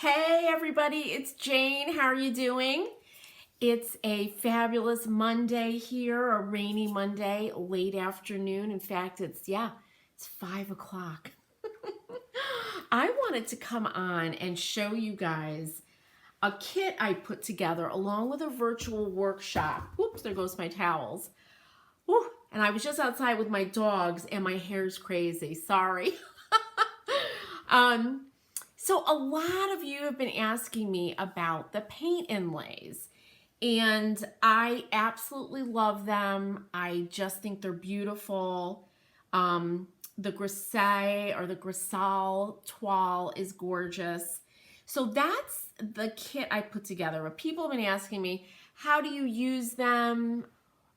Hey everybody, it's Jane. How are you doing? It's a fabulous Monday here, a rainy Monday, late afternoon. In fact, it's 5 o'clock. I wanted to come on and show you guys a kit I put together along with a virtual workshop. Oops, there goes my towels. Woo. And I was just outside with my dogs and my hair's crazy. Sorry. So a lot of you have been asking me about the paint inlays, and I absolutely love them. I just think they're beautiful. The grisaille or the grisale toile is gorgeous. So that's the kit I put together. But people have been asking me, how do you use them?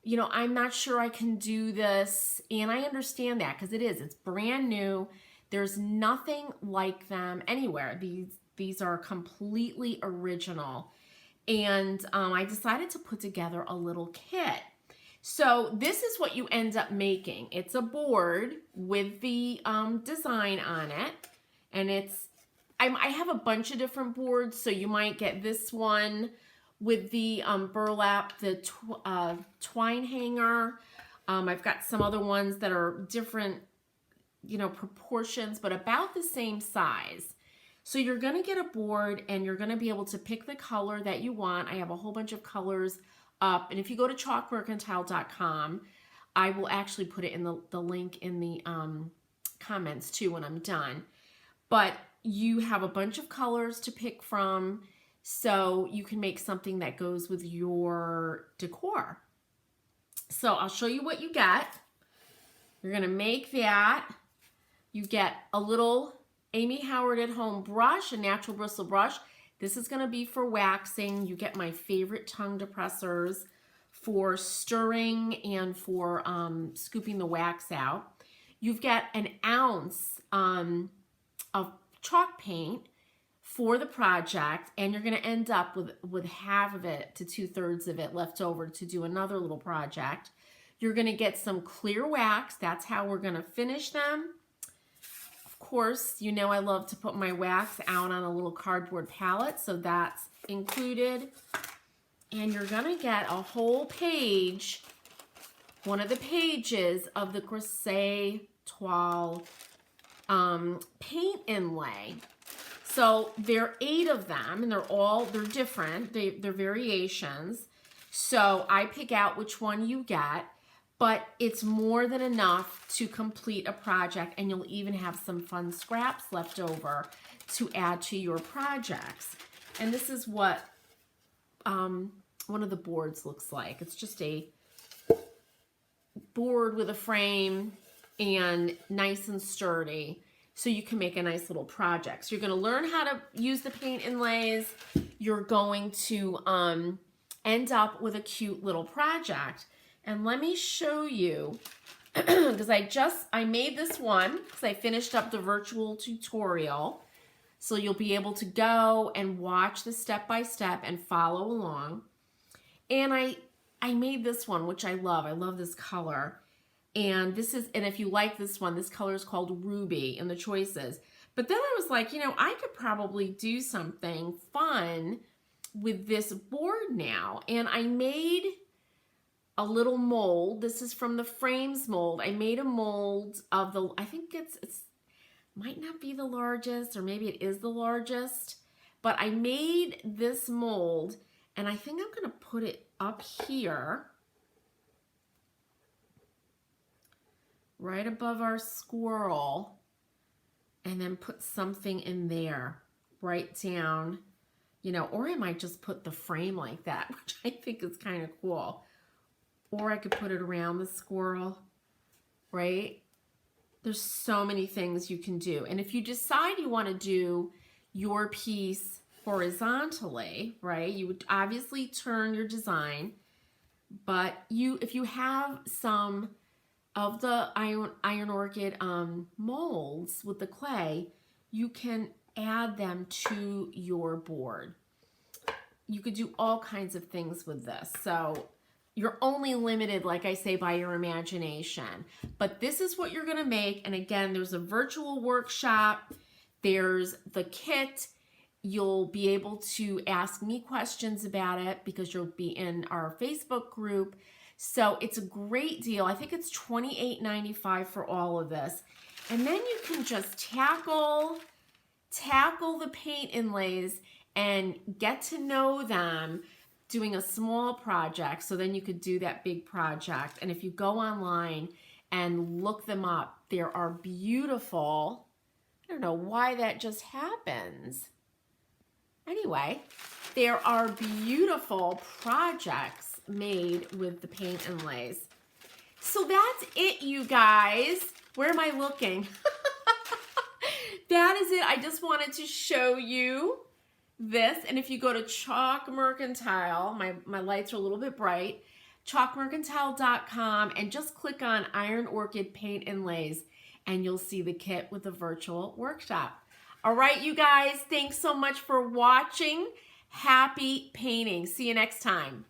You know, I'm not sure I can do this. And I understand that because it's brand new. There's nothing like them anywhere. These are completely original. And I decided to put together a little kit. So this is what you end up making. It's a board with the design on it. And I have a bunch of different boards. So you might get this one with the burlap, the twine hanger. I've got some other ones that are different, proportions, but about the same size. So you're going to get a board and you're going to be able to pick the color that you want. I have a whole bunch of colors up. And if you go to chalkmercantile.com, I will actually put it in the link in the comments too when I'm done. But you have a bunch of colors to pick from so you can make something that goes with your decor. So I'll show you what you get. You're going to make that. You get a little Amy Howard at Home brush, a natural bristle brush. This is going to be for waxing. You get my favorite tongue depressors for stirring and for scooping the wax out. You've got an ounce of chalk paint for the project, and you're going to end up with half of it to 2/3 of it left over to do another little project. You're going to get some clear wax. That's how we're going to finish them. Of course, you know I love to put my wax out on a little cardboard palette, so that's included. And you're going to get a whole page, one of the pages of the grisaille toile paint inlay. So there are 8 of them, and they're different. They're variations. So I pick out which one you get. But it's more than enough to complete a project, and you'll even have some fun scraps left over to add to your projects. And this is what one of the boards looks like. It's just a board with a frame and nice and sturdy, so you can make a nice little project. So you're going to learn how to use the paint inlays. You're going to end up with a cute little project. And let me show you, because I made this one because I finished up the virtual tutorial. So you'll be able to go and watch the step-by-step and follow along. And I made this one, which I love. I love this color. And if you like this one, this color is called Ruby in the choices. But then I was like, I could probably do something fun with this board now. And I made a little mold. This is from the frames mold. I made a mold of I think it's might not be the largest, or maybe it is the largest, but I made this mold, and I think I'm going to put it up here, right above our squirrel, and then put something in there, right down, or I might just put the frame like that, which I think is kind of cool. Or I could put it around the squirrel, right? There's so many things you can do. And if you decide you want to do your piece horizontally, right, you would obviously turn your design. But if you have some of the iron orchid molds with the clay, you can add them to your board. You could do all kinds of things with this. So you're only limited, like I say, by your imagination. But this is what you're going to make. And again, there's a virtual workshop. There's the kit. You'll be able to ask me questions about it because you'll be in our Facebook group. So it's a great deal. I think it's $28.95 for all of this. And then you can just tackle the paint inlays and get to know them doing a small project. So then you could do that big project. And if you go online and look them up, there are beautiful, I don't know why that just happens. Anyway, there are beautiful projects made with the paint inlays. So that's it, you guys. Where am I looking? That is it. I just wanted to show you this. And if you go to Chalk Mercantile, my lights are a little bit bright, chalkmercantile.com, and just click on Iron Orchid Paint Inlays, and you'll see the kit with the virtual workshop. All right, you guys, thanks so much for watching. Happy painting. See you next time.